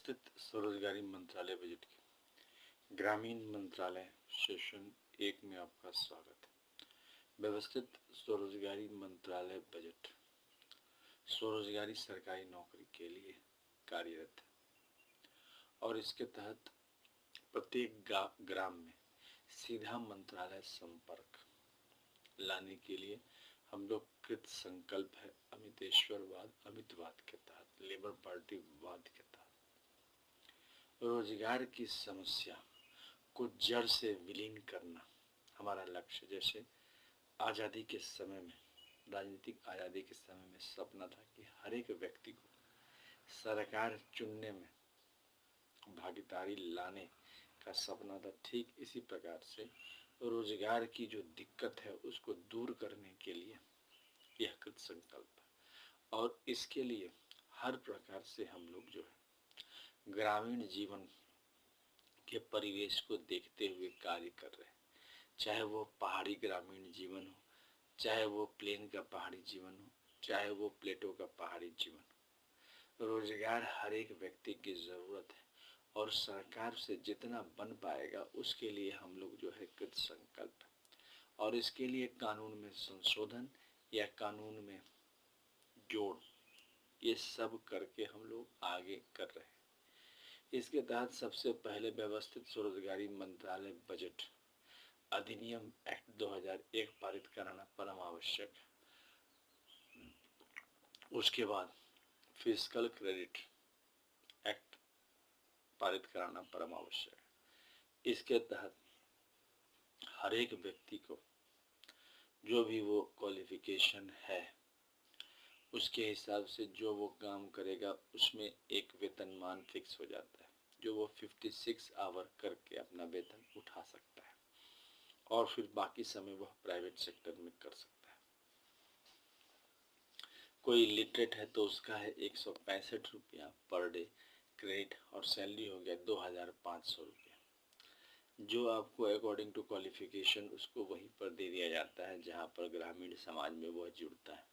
व्यवस्थित स्वरोजगारी मंत्रालय बजट की ग्रामीण मंत्रालय सेशन 1 में आपका स्वागत है। व्यवस्थित स्वरोजगारी मंत्रालय बजट स्वरोजगारी सरकारी नौकरी के लिए कार्यरत है और इसके तहत प्रत्येक ग्राम में सीधा मंत्रालय संपर्क लाने के लिए हम लोग कृत संकल्प है। अमितवाद के तहत, लेबर पार्टी वाद के तहत रोजगार की समस्या को जड़ से विलीन करना हमारा लक्ष्य। जैसे आज़ादी के समय में, राजनीतिक आज़ादी के समय में सपना था कि हर एक व्यक्ति को सरकार चुनने में भागीदारी लाने का सपना था। ठीक इसी प्रकार से रोजगार की जो दिक्कत है उसको दूर करने के लिए यह कृत संकल्प है और इसके लिए हर प्रकार से हम लोग जो है ग्रामीण जीवन के परिवेश को देखते हुए कार्य कर रहे हैं। चाहे वो पहाड़ी ग्रामीण जीवन हो, चाहे वो प्लेन का पहाड़ी जीवन हो, चाहे वो प्लेटो का पहाड़ी जीवन हो, रोजगार हर एक व्यक्ति की ज़रूरत है और सरकार से जितना बन पाएगा उसके लिए हम लोग जो है कृत संकल्प है और इसके लिए कानून में संशोधन या कानून में जोड़, ये सब करके हम लोग आगे कर रहे हैं। इसके तहत सबसे पहले व्यवस्थित स्वरोजगारी मंत्रालय बजट अधिनियम एक्ट 2001 पारित कराना परम आवश्यक है। उसके बाद फिस्कल क्रेडिट एक्ट पारित कराना परम आवश्यक है। इसके तहत हर एक व्यक्ति को जो भी वो क्वालिफिकेशन है उसके हिसाब से जो वो काम करेगा उसमें एक वेतनमान फिक्स हो जाता है, जो वो 56 आवर करके अपना वेतन उठा सकता है और फिर बाकी समय वह प्राइवेट सेक्टर में कर सकता है। कोई लिटरेट है तो उसका है 165 रुपया पर डे क्रेडिट और सैलरी हो गया 2500 रुपया, जो आपको अकॉर्डिंग टू क्वालिफिकेशन उसको वहीं पर दे दिया जाता है जहाँ पर ग्रामीण समाज में वह जुड़ता है।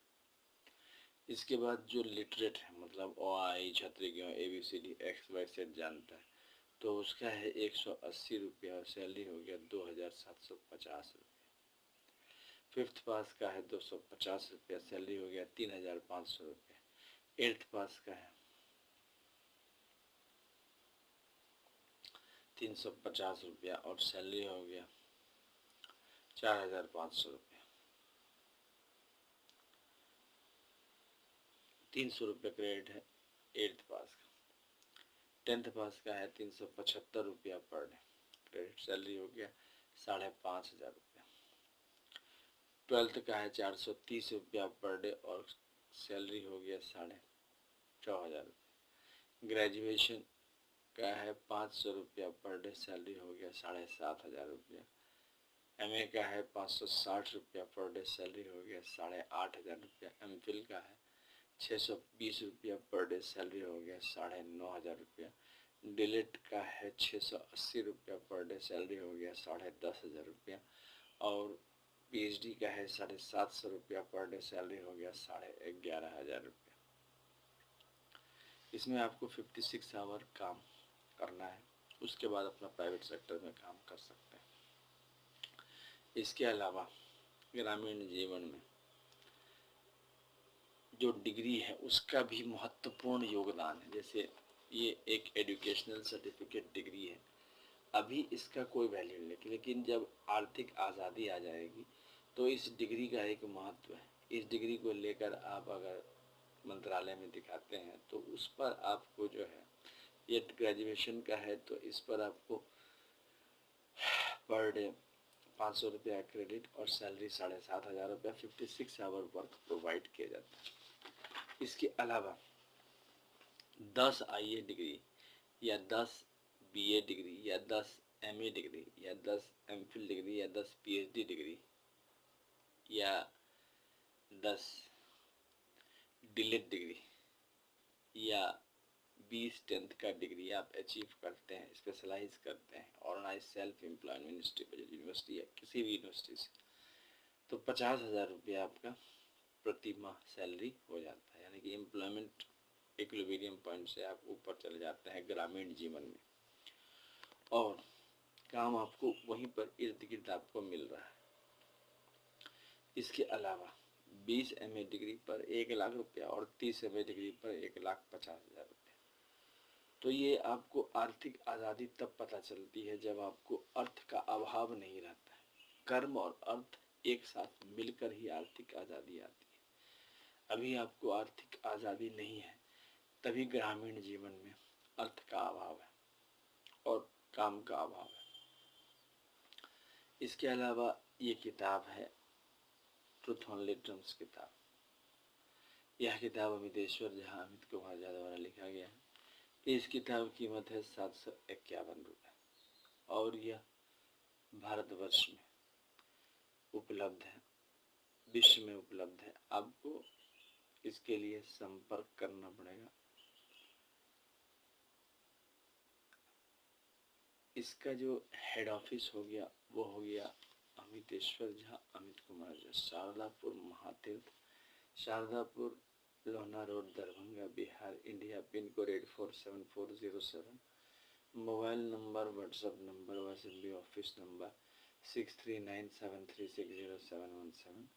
इसके बाद जो लिटरेट है, मतलब OI छत्री क्यों ABCD XYZ जानता है, तो उसका है 180 रुपया और सैलरी हो गया 2750 रुपया। फिफ्थ पास का है 250 रुपया, सैलरी हो गया 3500 रुपया। एट्थ पास का है 350 रुपया और सैलरी हो गया 4500 रुपया। 300 रुपया क्रेडिट है एट्थ पास का। टेंथ पास का है 375 रुपया पर डे क्रेडिट, सैलरी हो गया 5500 रुपया। ट्वेल्थ का है 430 रुपया पर डे और सैलरी हो गया 4500 रुपया। ग्रेजुएशन का है 500 रुपया पर डे, सैलरी हो गया 7500 रुपया। MA का है 560 रुपया पर डे, सैलरी हो गया 8500 रुपया। MPhil का है 620 रुपया पर डे, सैलरी हो गया 9500 रुपया। डिलेट का है 680 रुपया पर डे, सैलरी हो गया 10,500 रुपया और PhD का है 750 रुपया पर डे, सैलरी हो गया 11,500 रुपया। इसमें आपको 56 आवर काम करना है, उसके बाद अपना प्राइवेट सेक्टर में काम कर सकते हैं। इसके अलावा ग्रामीण जीवन में जो डिग्री है उसका भी महत्वपूर्ण योगदान है। जैसे ये एक एजुकेशनल सर्टिफिकेट डिग्री है, अभी इसका कोई वैल्यू नहीं, लेकिन जब आर्थिक आज़ादी आ जाएगी तो इस डिग्री का एक महत्व है। इस डिग्री को लेकर आप अगर मंत्रालय में दिखाते हैं तो उस पर आपको जो है, ये ग्रेजुएशन का है तो इस पर आपको पर डे 500 रुपया क्रेडिट और सैलरी 7500 रुपया 56 आवर वर्क प्रोवाइड किया जाता है। इसके अलावा 10 IA डिग्री या 10 BA डिग्री या 10 MA डिग्री या 10 MPhil डिग्री या 10 PhD डिग्री या 10 डिलेट डिग्री या 20 10th का डिग्री आप अचीव करते हैं, स्पेशलाइज करते हैं ऑर्गेनाइज सेल्फ एम्प्लॉयमेंट यूनिवर्सिटी या किसी भी यूनिवर्सिटी से, तो 50,000 रुपया आपका प्रति माह सैलरी हो जाता है। यानी कि एम्प्लॉयमेंट इक्विलिब्रियम पॉइंट से आप ऊपर चले जाते हैं ग्रामीण जीवन में, और काम आपको वहीं पर इर्द गिर्द आपको मिल रहा है। इसके अलावा 20 MA डिग्री पर 1 लाख रुपया और 30 MA डिग्री पर 1,50,000 रुपया। तो ये आपको आर्थिक आज़ादी तब पता चलती है जब आपको अर्थ का अभाव नहीं रहता है। कर्म और अर्थ एक साथ मिलकर ही आर्थिक आज़ादी आती है। अभी आपको आर्थिक आज़ादी नहीं है, तभी ग्रामीण जीवन में अर्थ का अभाव है और काम का अभाव है। इसके अलावा ये किताब है ट्रुथ ओनली ट्रम्प्स किताब। यह किताब अमितेश्वर झा अमित कुमार झा द्वारा लिखा गया है। इस किताब की कीमत है 751 रुपये और यह भारतवर्ष में उपलब्ध है, विश्व में उपलब्ध है। आपको इसके लिए संपर्क करना पड़ेगा। इसका जो हेड ऑफिस हो गया वो हो गया Amiteshwar Jha Amit Kumar Jha, Sharadapur Mahatirth, Sharadapur Lohna road, Darbhanga, Bihar, India. Pin code 847407। Mobile number, WhatsApp number, वैसे ऑफिस नंबर 6397360717।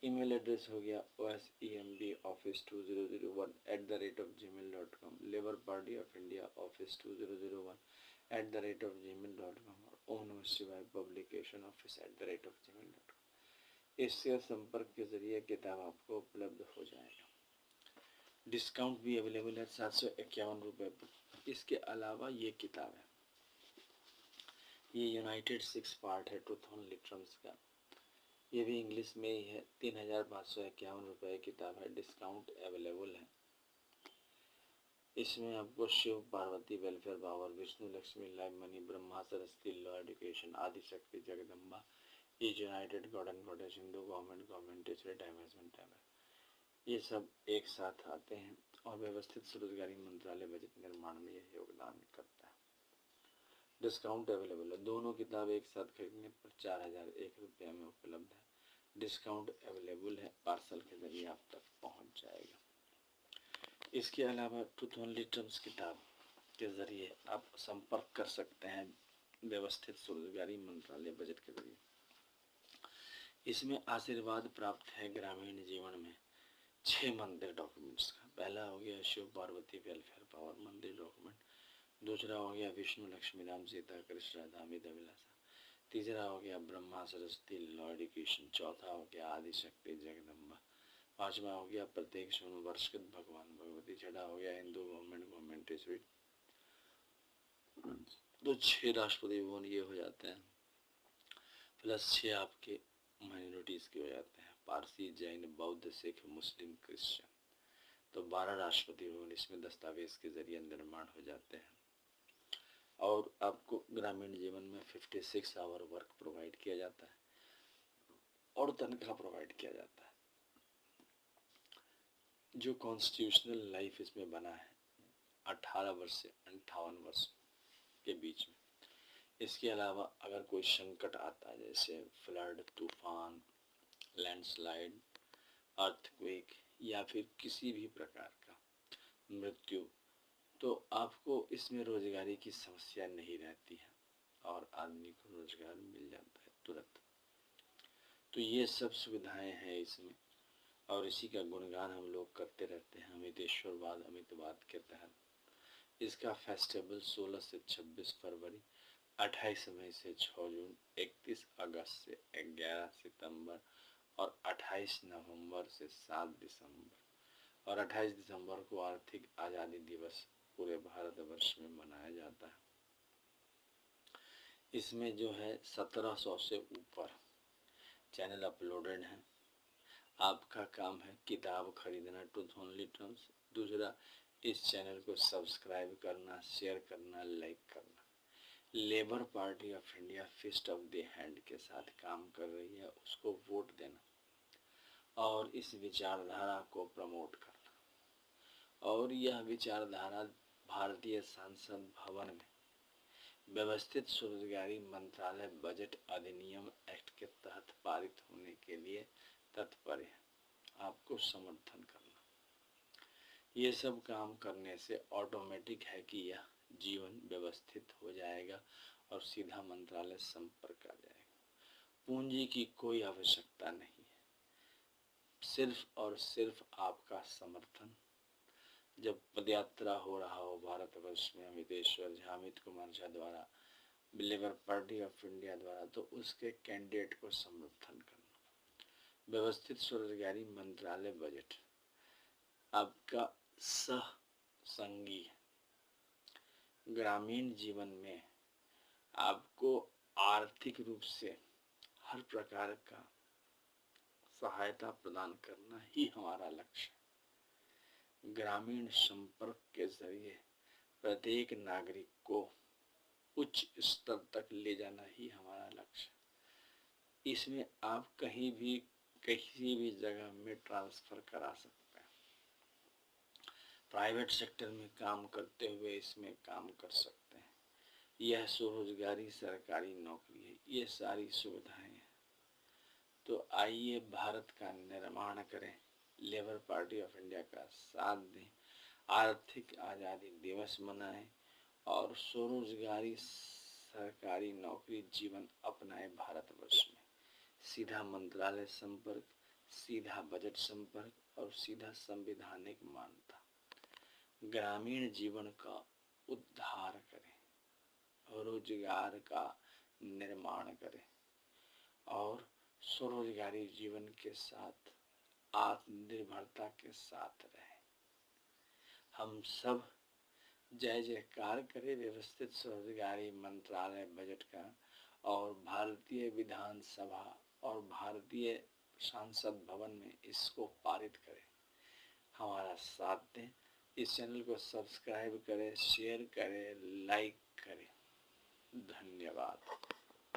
ईमेल एड्रेस हो गया osembaoffice2001@gmail.com, labour party of India office 2001@gmail.com और ओम नमः शिवाय पब्लिकेशन ऑफिस @gmail.com। इससे संपर्क के जरिए किताब आपको उपलब्ध हो जाएगा। डिस्काउंट भी अवेलेबल है 751 रुपये पर। इसके अलावा ये किताब है, ये यूनाइटेड 6 पार्ट है ट्रुथ ओनली ट्रम्प्स का। ये भी इंग्लिश में ही है। 3551 रुपये किताब है। डिस्काउंट अवेलेबल है। इसमें आपको Shiv Parvati welfare power, Vishnu Lakshmi live money, Brahma Saraswati law education, Adi Shakti Jagdamba, is united god and goddess, Hindu government डाइवर्समेंट टाइमर, ये सब एक साथ आते हैं और व्यवस्थित स्वरोजगारी मंत्रालय बजट निर्माण में यह योगदान करता है। डिस्काउंट अवेलेबल है। दोनों किताब एक साथ खरीदने पर 4001 रुपये में उपलब्ध है। डिस्काउंट अवेलेबल है, पार्सल के जरिए आप तक पहुंच जाएगा। इसके अलावा ट्रुथ ओनली ट्रम्प्स किताब के जरिए आप संपर्क कर सकते हैं व्यवस्थित स्वरोजगारी मंत्रालय बजट के जरिए। इसमें आशीर्वाद प्राप्त है ग्रामीण जीवन में 6 मंदिर डॉक्यूमेंट्स का। पहला हो गया शिव पार्वती वेलफेयर पावर मंदिर डॉक्यूमेंट, दूसरा हो गया विष्णु लक्ष्मी राम सीता कृष्ण राधा अमित अभिलाषा, तीसरा हो गया ब्रह्मा सरस्वती लॉ एजुकेशन, चौथा हो गया आदि शक्ति जगदम्बा, पांचवा हो गया प्रत्येक सोम वर्षकृत भगवान भगवती, छठा हो गया हिंदू गवर्नमेंट स्वीट। तो 6 राष्ट्रपति भवन ये हो जाते हैं, प्लस 6 आपके माइनॉरिटीज के हो जाते हैं, पारसी, जैन, बौद्ध, सिख, मुस्लिम, क्रिश्चियन। तो 12 राष्ट्रपति भवन इसमें दस्तावेज के जरिए निर्माण हो जाते हैं। और आपको ग्रामीण जीवन में 56 आवर वर्क प्रोवाइड किया जाता है और तनख्वाह प्रोवाइड किया जाता है। जो कॉन्स्टिट्यूशनल लाइफ इसमें बना है 18 वर्ष से 58 वर्ष के बीच में। इसके अलावा अगर कोई संकट आता है जैसे फ्लड, तूफान, लैंडस्लाइड, अर्थक्वेक या फिर किसी भी प्रकार का मृत्यु, तो आपको इसमें रोजगारी की समस्या नहीं रहती है और आदमी को रोजगार मिल जाता है तुरंत। तो ये सब सुविधाएं हैं इसमें और इसी का गुणगान हम लोग करते रहते हैं अमितेश्वरवाद अमितवाद के तहत। इसका फेस्टिवल 16 से 26 फरवरी, 28 मई से 6 जून, 31 अगस्त से 11 सितंबर और 28 नवंबर से 7 दिसंबर और 28 दिसंबर को आर्थिक आज़ादी दिवस पूरे भारतवर्ष में मनाया जाता है। इसमें जो है 1700 से ऊपर चैनल अपलोडेड हैं। आपका काम है किताब खरीदना ट्रुथ ओनली ट्रम्प्स, दूसरा इस चैनल को सब्सक्राइब करना, शेयर करना, लाइक करना। Labour party of India fist of the hand के साथ काम कर रही है, उसको वोट देना और इस विचारधारा को प्रमोट करना। और यह विचारधारा भारतीय संसद भवन में व्यवस्थित स्वरोजगारी मंत्रालय बजट अधिनियम एक्ट के तहत पारित होने के लिए तत्पर है। आपको समर्थन करना। ये सब काम करने से ऑटोमेटिक है कि यह जीवन व्यवस्थित हो जाएगा और सीधा मंत्रालय संपर्क आ जाएगा। पूंजी की कोई आवश्यकता नहीं है, सिर्फ और सिर्फ आपका समर्थन। जब पदयात्रा हो रहा हो भारतवर्ष में अमितेश्वर झा, अमित कुमार झा द्वारा, लेबर पार्टी ऑफ इंडिया द्वारा, तो उसके कैंडिडेट को समर्थन करना। व्यवस्थित स्वरोजगारी मंत्रालय बजट आपका सह संगी है। ग्रामीण जीवन में आपको आर्थिक रूप से हर प्रकार का सहायता प्रदान करना ही हमारा लक्ष्य है। ग्रामीण संपर्क के जरिए प्रत्येक नागरिक को उच्च स्तर तक ले जाना ही हमारा लक्ष्य है। इसमें आप कहीं भी किसी भी जगह में ट्रांसफर करा सकते हैं। प्राइवेट सेक्टर में काम करते हुए इसमें काम कर सकते हैं। यह स्वरोजगारी सरकारी नौकरी है, ये सारी सुविधाएं हैं। तो आइए भारत का निर्माण करें, लेबर पार्टी ऑफ इंडिया का साथ दें, आर्थिक आज़ादी दिवस मनाएं और स्वरोजगारी सरकारी नौकरी जीवन अपनाए भारतवर्ष में। सीधा मंत्रालय संपर्क, सीधा बजट संपर्क और सीधा संवैधानिक मान्यता। ग्रामीण जीवन का उद्धार करें, रोजगार का निर्माण करें और स्वरोजगारी जीवन के साथ आत्मनिर्भरता के साथ रहें। हम सब जय जयकार करें व्यवस्थित स्वरोजगारी मंत्रालय बजट का और भारतीय विधानसभा और भारतीय संसद भवन में इसको पारित करें। हमारा साथ दें, इस चैनल को सब्सक्राइब करें, शेयर करें, लाइक करें। धन्यवाद।